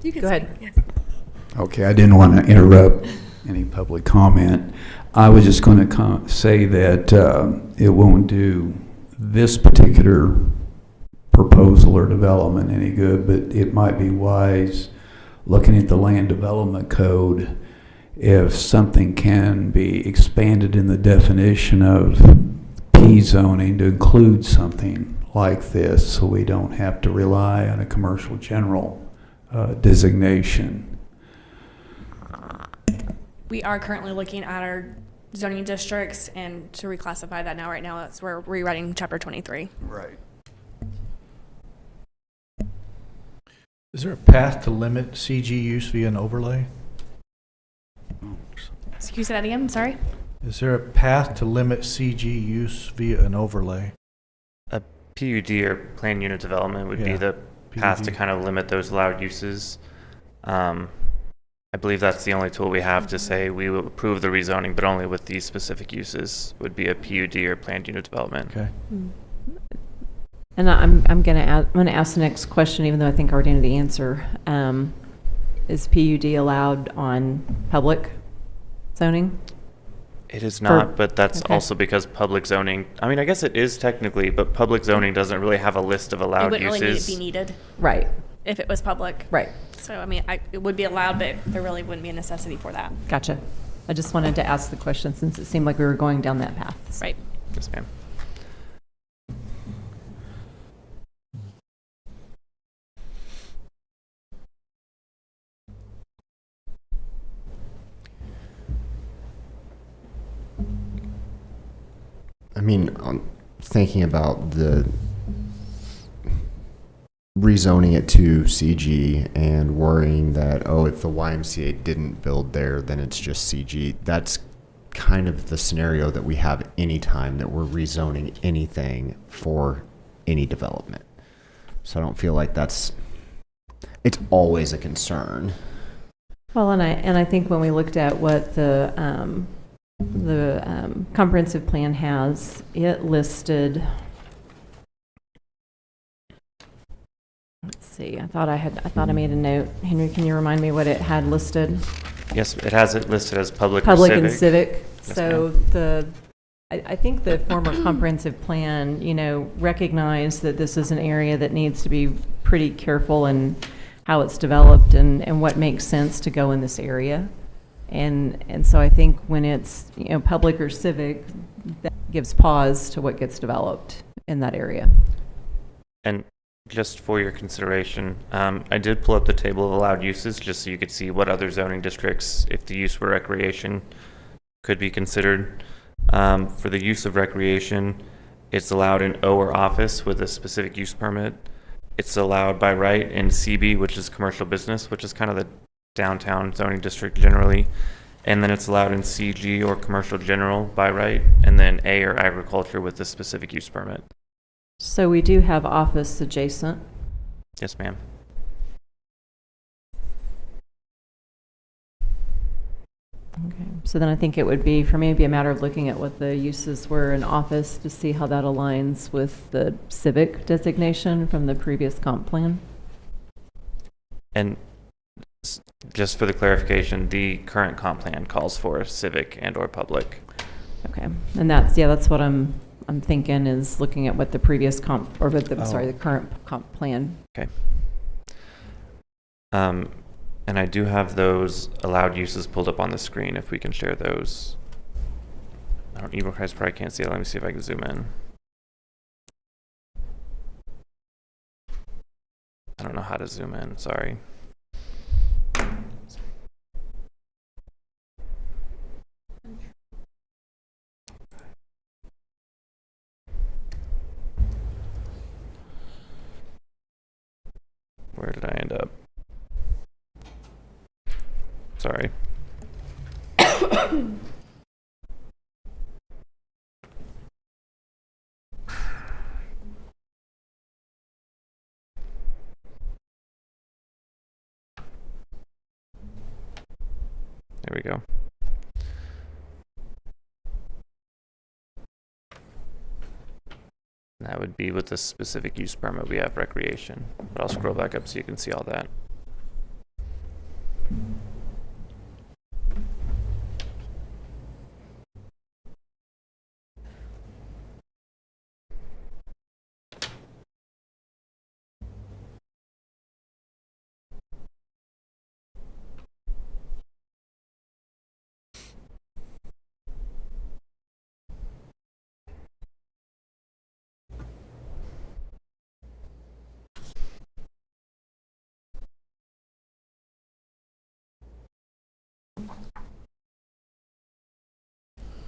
You go ahead. Okay, I didn't want to interrupt any public comment. I was just going to say that it won't do this particular proposal or development any good, but it might be wise, looking at the land development code, if something can be expanded in the definition of P zoning to include something like this, so we don't have to rely on a commercial general designation. We are currently looking at our zoning districts and to reclassify that now. Right now, that's where we're rewriting Chapter 23. Right. Is there a path to limit CG use via an overlay? So you said that again? I'm sorry. Is there a path to limit CG use via an overlay? PUD or planned unit development would be Yeah, the path to PUD. kind of limit those allowed uses. I believe that's the only tool we have to say we will approve the rezoning, but only with these specific uses would be a PUD or planned unit development. Okay. And I'm gonna ask the next question, even though I think I already know the answer. Is PUD allowed on public zoning? It is not, For- but that's okay. also because public zoning, I mean, I guess it is technically, but public zoning doesn't really have a list of It allowed wouldn't really uses. be needed Right, if it was public. right. So, I mean, it would be allowed, but there really wouldn't be a necessity for that. Gotcha. I just wanted to ask the question since it seemed like we were going down that path. Right. Yes, ma'am. I mean, thinking about the rezoning it to CG and worrying that, oh, if the YMCA didn't build there, then it's just CG. That's kind of the scenario that we have anytime that we're rezoning anything for any development. So I don't feel like it's always a concern. Well, and I think when we looked at what the comprehensive plan has, it listed, let's see, I thought I made a note. Henry, can you remind me what it had listed? Yes, it has it listed as public or Public civic. and civic. Yes, So I think the former comprehensive plan, recognized that this is an area that needs to be pretty careful in how it's developed and what makes sense to go in this area. And so I think when it's, public or civic, that gives pause to what gets developed in that area. And just for your consideration, I did pull up the table of allowed uses just so you could see what other zoning districts, if the use were recreation, could be considered. For the use of recreation, it's allowed in O or office with a specific use permit. It's allowed by right in CB, which is commercial business, which is kind of the downtown zoning district generally. And then it's allowed in CG or commercial general by right, and then A or agriculture with a specific use permit. So we do have office adjacent. Yes, ma'am. Okay, so then I think it would be, for me, it'd be a matter of looking at what the uses were in office to see how that aligns with the civic designation from the previous comp plan. And just for the clarification, the current comp plan calls for civic and or public. Okay, and that's what I'm thinking, is looking at what the previous comp, or what the, sorry, the current comp plan. Okay. And I do have those allowed uses pulled up on the screen if we can share those. I don't, you guys probably can't see it. Let me see if I can zoom in. I don't know how to zoom in, sorry. Where did I end up? Sorry. There we go. That would be with the specific use permit we have recreation. But I'll scroll back up so you can see all that.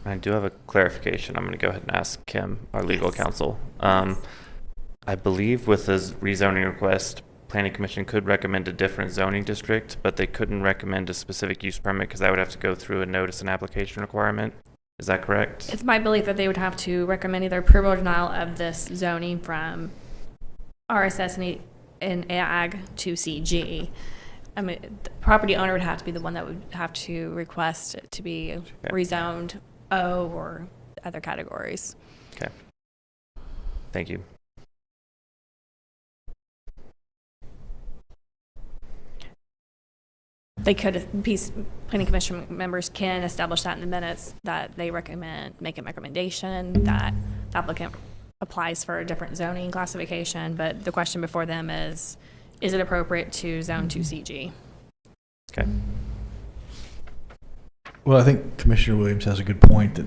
I do have a clarification. I'm going to go ahead and ask Kim, our legal counsel. I believe with this rezoning request, Planning Commission could recommend a different zoning district, but they couldn't recommend a specific use permit because that would have to go through a notice and application requirement. Is that correct? It's my belief that they would have to recommend either approval or denial of this zoning from RSS and AG to CG. I mean, the property owner would have to be the one that would have to request it to be rezoned O or other categories. Okay. Thank you. They could, planning commission members can establish that in the minutes that they make a recommendation that the applicant applies for a different zoning classification, but the question before them is it appropriate to zone to CG? Okay. Well, I think Commissioner Williams has a good point that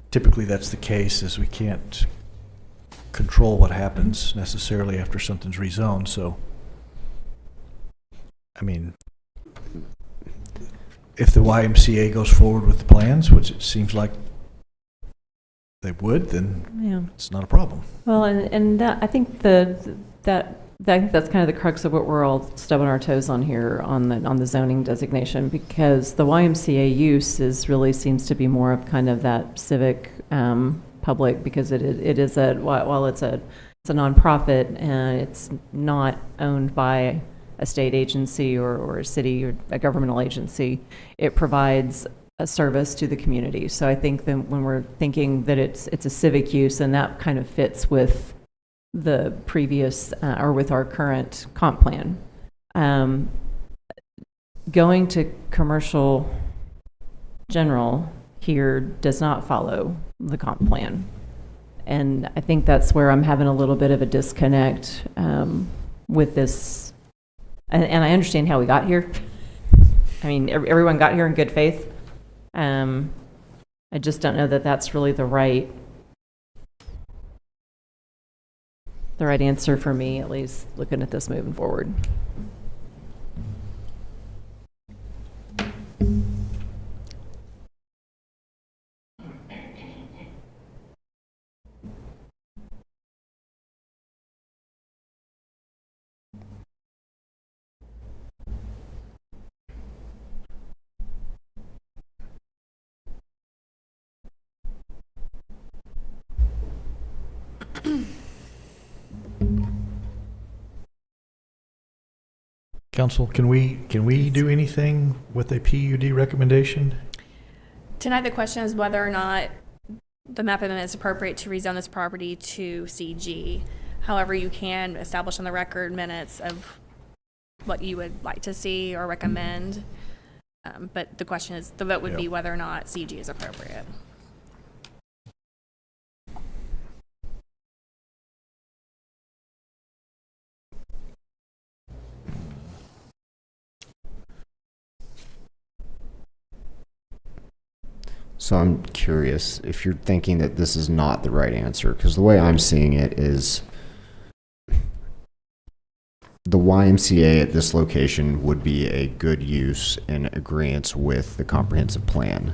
typically that's the case, is we can't control what happens necessarily after something's rezoned. So, I mean, if the YMCA goes forward with the plans, which it seems like they would, then it's not a problem. Well, and that, I think I think that's kind of the crux of what we're all stubbing our toes on here on the zoning designation, because the YMCA use seems to be more of kind of that civic public, because it is while it's a nonprofit and it's not owned by a state agency or a city or a governmental agency, it provides a service to the community. So I think that when we're thinking that it's a civic use, and that kind of fits with the previous or with our current comp plan. Going to commercial general here does not follow the comp plan. And I think that's where I'm having a little bit of a disconnect with this. And I understand how we got here. I mean, everyone got here in good faith. I just don't know that that's really the right answer for me, at least looking at this moving forward. Council, can we do anything with a PUD recommendation? Tonight, the question is whether or not the map amendment is appropriate to rezone this property to CG. However, you can establish on the record minutes of what you would like to see or recommend. But the question is, the vote would be whether or not CG is appropriate. So I'm curious if you're thinking that this is not the right answer, because the way I'm seeing it is the YMCA at this location would be a good use in agreement with the comprehensive plan.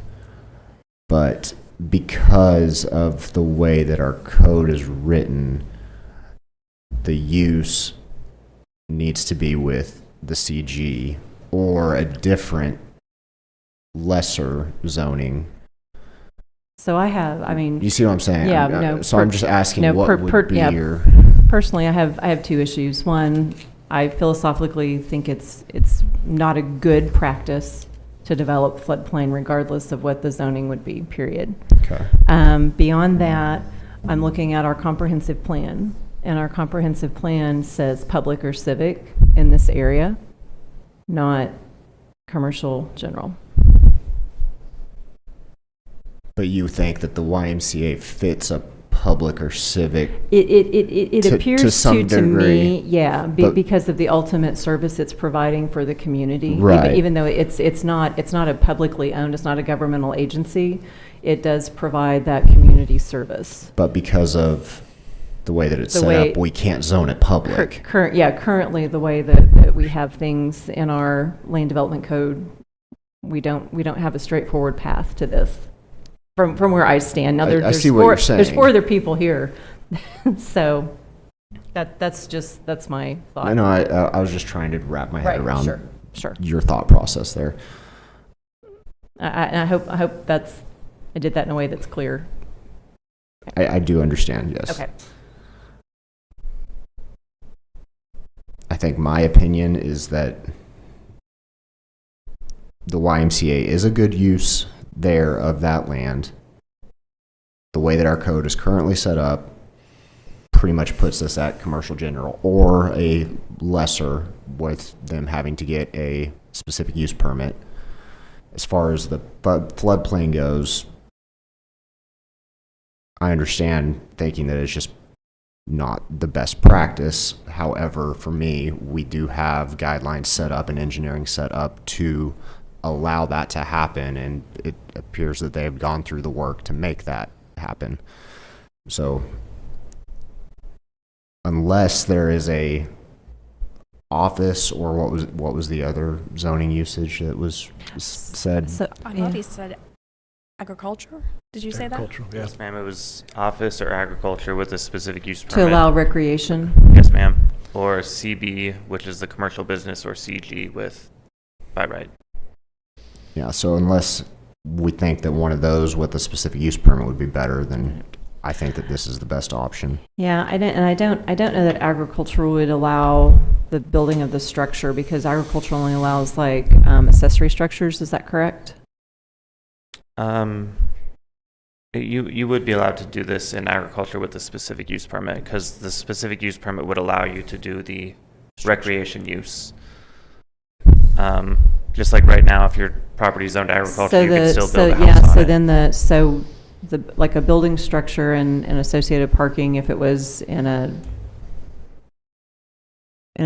But because of the way that our code is written, the use needs to be with the CG or a different lesser zoning. So I mean, You see what I'm saying? Yeah, I'm just asking what would be your... Personally, I have two issues. One, I philosophically think it's not a good practice to develop floodplain regardless of what the zoning would be, period. Okay. Beyond that, I'm looking at our comprehensive plan, and our comprehensive plan says public or civic in this area, not commercial general. But you think that the YMCA fits a public or civic? It appears to some to me, degree, yeah, but- because of the ultimate service it's providing for the community. Right. Even though it's not a publicly owned, it's not a governmental agency, it does provide that community service. But because of the way that it's The set way- up, we can't zone it public. Currently the way that we have things in our land development code, we don't have a straightforward path to this. From where I stand. Now, I there's see what you're saying. There's four other people here, so that's my thought. I know. I was just trying to wrap my head Right, around sure. your thought process there. I hope that's I did that in a way that's clear. I do understand, yes. Okay. I think my opinion is that the YMCA is a good use there of that land. The way that our code is currently set up pretty much puts us at commercial general or a lesser, with them having to get a specific use permit. As far as the floodplain goes, I understand thinking that it's just not the best practice. However, for me, we do have guidelines set up and engineering set up to allow that to happen, and it appears that they have gone through the work to make that happen. So unless there is a office, or what was the other zoning usage that was said? So, I yeah. thought he said agriculture. Did you say that? Agricultural, yeah. Yes, ma'am. It was office or agriculture with a specific use permit. To allow recreation. Yes, ma'am. Or CB, which is the commercial business, or CG with by right. Yeah, so unless we think that one of those with a specific use permit would be better, then I think that this is the best option. Yeah, I don't know that agricultural would allow the building of the structure, because agriculture only allows like accessory structures. Is that correct? You would be allowed to do this in agriculture with a specific use permit, because the specific use permit would allow you to do the recreation use. Just like right now, if your property is zoned agriculture, you can still build a house on it. Like a building structure and associated parking, if it was in a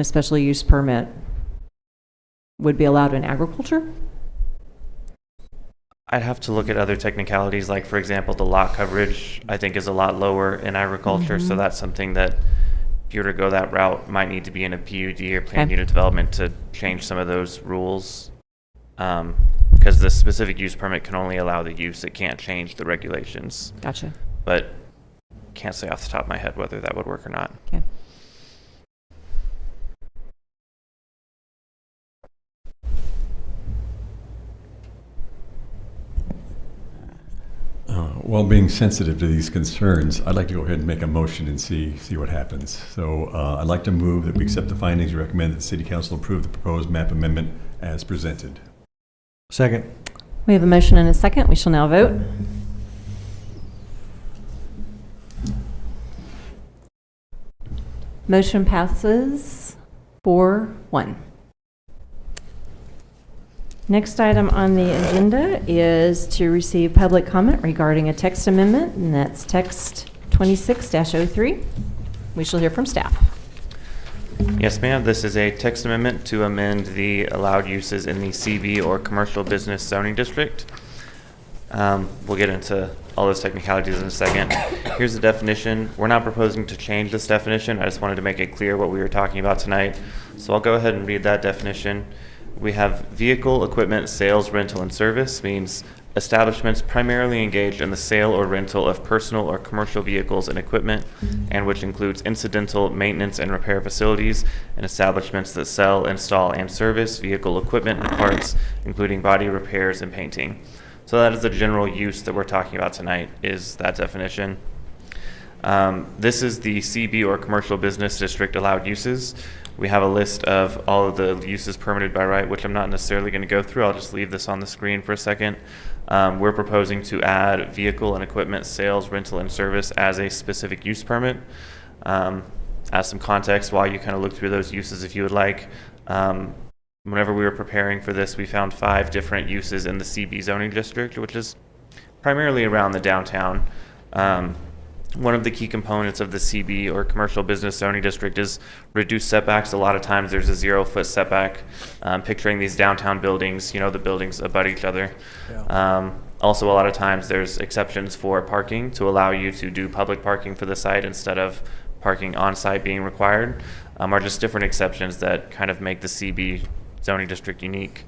special use permit, would be allowed in agriculture? I'd have to look at other technicalities, like for example, the lot coverage I think is a lot lower in agriculture, so that's something that if you were to go that route might need to be in a PUD or planned unit development to change some of those rules. Because the specific use permit can only allow the use, it can't change the regulations. Gotcha. But can't say off the top of my head whether that would work or not. Okay. While being sensitive to these concerns, I'd like to go ahead and make a motion and see what happens. So I'd like to move that we accept the findings and recommend that the City Council approve the proposed map amendment as presented. Second. We have a motion and a second. We shall now vote. Motion passes 4-1. Next item on the agenda is to receive public comment regarding a text amendment, and that's text 26-03. We shall hear from staff. Yes, ma'am. This is a text amendment to amend the allowed uses in the CB or commercial business zoning district. We'll get into all those technicalities in a second. Here's the definition. We're not proposing to change this definition. I just wanted to make it clear what we were talking about tonight. So I'll go ahead and read that definition. We have vehicle, equipment, sales, rental, and service means establishments primarily engaged in the sale or rental of personal or commercial vehicles and equipment, and which includes incidental maintenance and repair facilities, and establishments that sell, install, and service vehicle equipment and parts, including body repairs and painting. So that is the general use that we're talking about tonight, is that definition. This is the CB or commercial business district allowed uses. We have a list of all of the uses permitted by right, which I'm not necessarily going to go through. I'll just leave this on the screen for a second. We're proposing to add vehicle and equipment sales, rental, and service as a specific use permit. As some context while you kind of look through those uses if you would like. Whenever we were preparing for this, we found 5 different uses in the CB zoning district, which is primarily around the downtown. One of the key components of the CB or commercial business zoning district is reduced setbacks. A lot of times there's a 0-foot setback. Picturing these downtown buildings, you know, the buildings abut each other. Yeah. Also, a lot of times there's exceptions for parking to allow you to do public parking for the site instead of parking on site being required, are just different exceptions that kind of make the CB zoning district unique.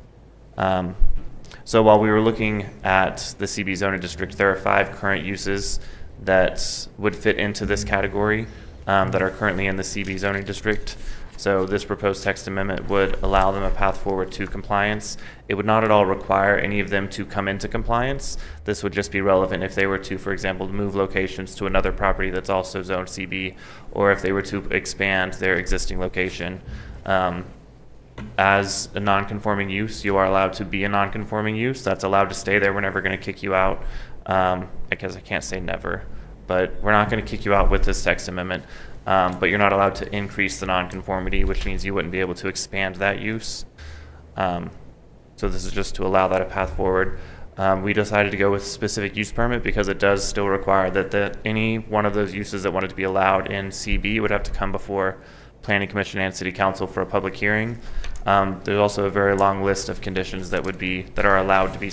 So while we were looking at the CB zoning district, there are 5 current uses that would fit into this category that are currently in the CB zoning district. So this proposed text amendment would allow them a path forward to compliance. It would not at all require any of them to come into compliance. This would just be relevant if they were to, for example, move locations to another property that's also zoned CB, or if they were to expand their existing location. As a non-conforming use, you are allowed to be a non-conforming use. That's allowed to stay there. We're never going to kick you out. I guess I can't say never, but we're not going to kick you out with this text amendment. But you're not allowed to increase the nonconformity, which means you wouldn't be able to expand that use. So this is just to allow that a path forward. We decided to go with specific use permit because it does still require that any one of those uses that wanted to be allowed in CB would have to come before Planning Commission and City Council for a public hearing. There's also a very long list of conditions that are allowed to be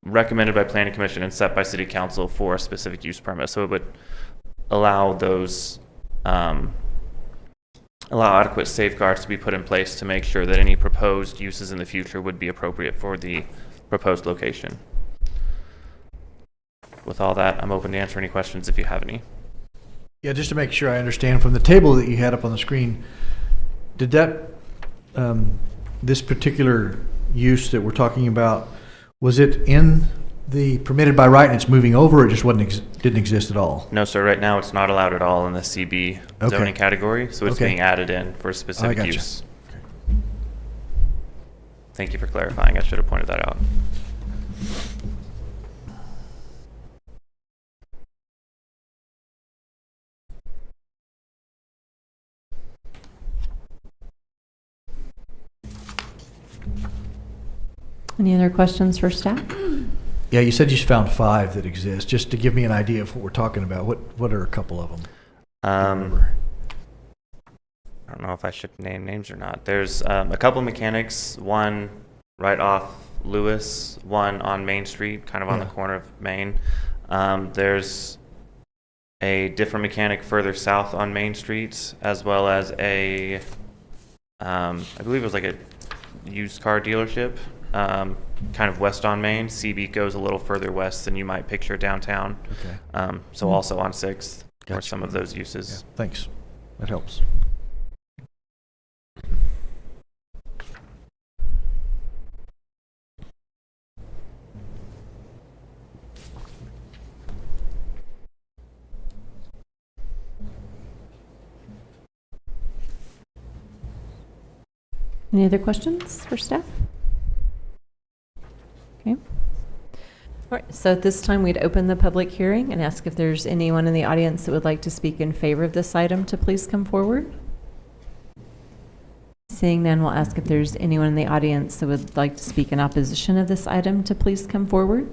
recommended by Planning Commission and set by City Council for a specific use permit. So it would allow those allow adequate safeguards to be put in place to make sure that any proposed uses in the future would be appropriate for the proposed location. With all that, I'm open to answer any questions if you have any. Yeah, just to make sure I understand, from the table that you had up on the screen, did that, this particular use that we're talking about, was it in the permitted by right and it's moving over, or it just didn't exist at all? No, sir. Right now, it's not allowed at all in the CB zoning category, so it's Okay. being added in for a specific gotcha. use. Thank you for clarifying. I should have pointed that out. Any other questions for staff? Yeah, you said you found 5 that exist. Just to give me an idea of what we're talking about, what are a couple of them? I don't know if I should name names or not. There's a couple mechanics, one right off Lewis, one on Main Street, kind of on the corner of Main. There's a different mechanic further south on Main Street, as well as I believe it was like a used car dealership, kind of west on Main. CB goes a little further west than you might picture downtown. Okay. So also on 6th are Gotcha. some of those uses. Yeah, thanks. That helps. Any other questions for staff? Okay. All right, so at this time, we'd open the public hearing and ask if there's anyone in the audience that would like to speak in favor of this item to please come forward. Seeing none, we'll ask if there's anyone in the audience that would like to speak in opposition of this item to please come forward.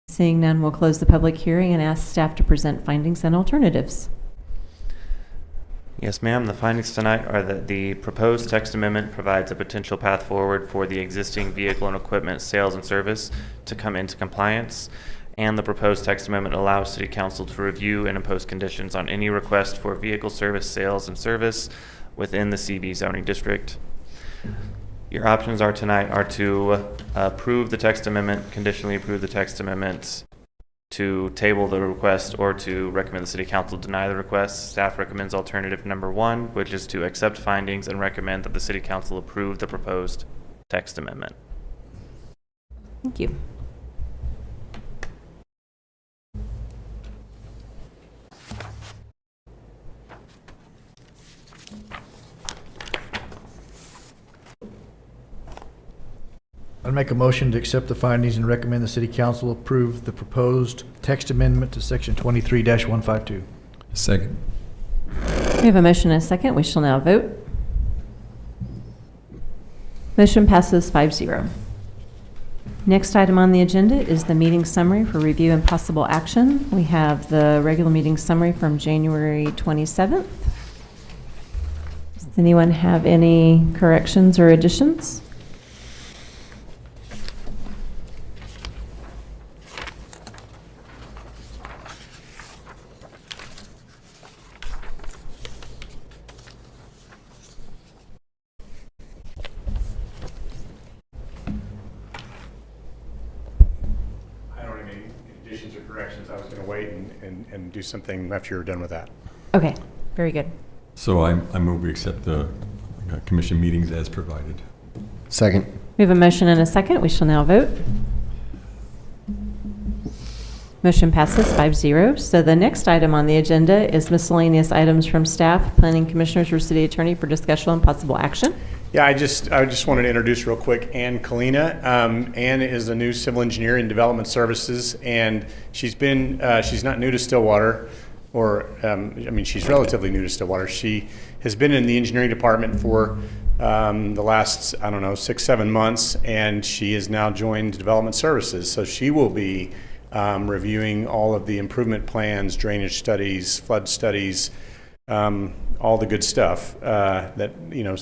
Seeing none, we'll close the public hearing and ask staff to present findings and alternatives. Yes, ma'am. The findings tonight are that the proposed text amendment provides a potential path forward for the existing vehicle and equipment sales and service to come into compliance, and the proposed text amendment allows City Council to review and impose conditions on any request for vehicle service sales and service within the CB zoning district. Your options are tonight are to approve the text amendment, conditionally approve the text amendment, to table the request, or to recommend the City Council deny the request. Staff recommends alternative number 1, which is to accept findings and recommend that the City Council approve the proposed text amendment. Thank you. I'd make a motion to accept the findings and recommend the City Council approve the proposed text amendment to Section 23-152. Second. We have a motion and a second. We shall now vote. Motion passes 5-0. Next item on the agenda is the meeting summary for review and possible action. We have the regular meeting summary from January 27th. Does anyone have any corrections or additions? I don't have any additions or corrections. I was going to wait and do something after you're done with that. Okay, very good. So I move we accept the commission meetings as provided. Second. We have a motion and a second. We shall now vote. Motion passes 5-0. So the next item on the agenda is miscellaneous items from staff, planning commissioners, or city attorney for discussion and possible action. Yeah, I just wanted to introduce real quick Ann Kalina. Ann is a new civil engineer in development services, and she's not new to Stillwater, she's relatively new to Stillwater. She has been in the engineering department for the last, 6-7 months, and she has now joined development services. So she will be reviewing all of the improvement plans, drainage studies, flood studies, all the good stuff that,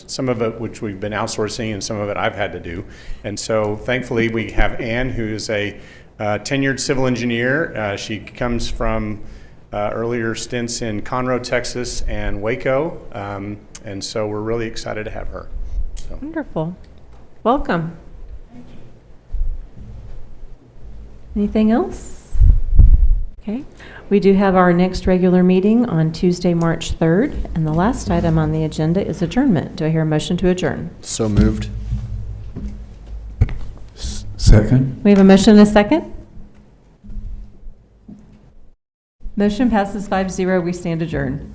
some of it which we've been outsourcing and some of it I've had to do. And so thankfully we have Ann, who is a tenured civil engineer. She comes from earlier stints in Conroe, Texas and Waco. And so we're really excited to have her. So. Wonderful. Welcome. Anything else? Okay. We do have our next regular meeting on Tuesday, March 3rd, and the last item on the agenda is adjournment. Do I hear a motion to adjourn? So moved. Second? We have a motion and a second. Motion passes 5-0. We stand adjourned.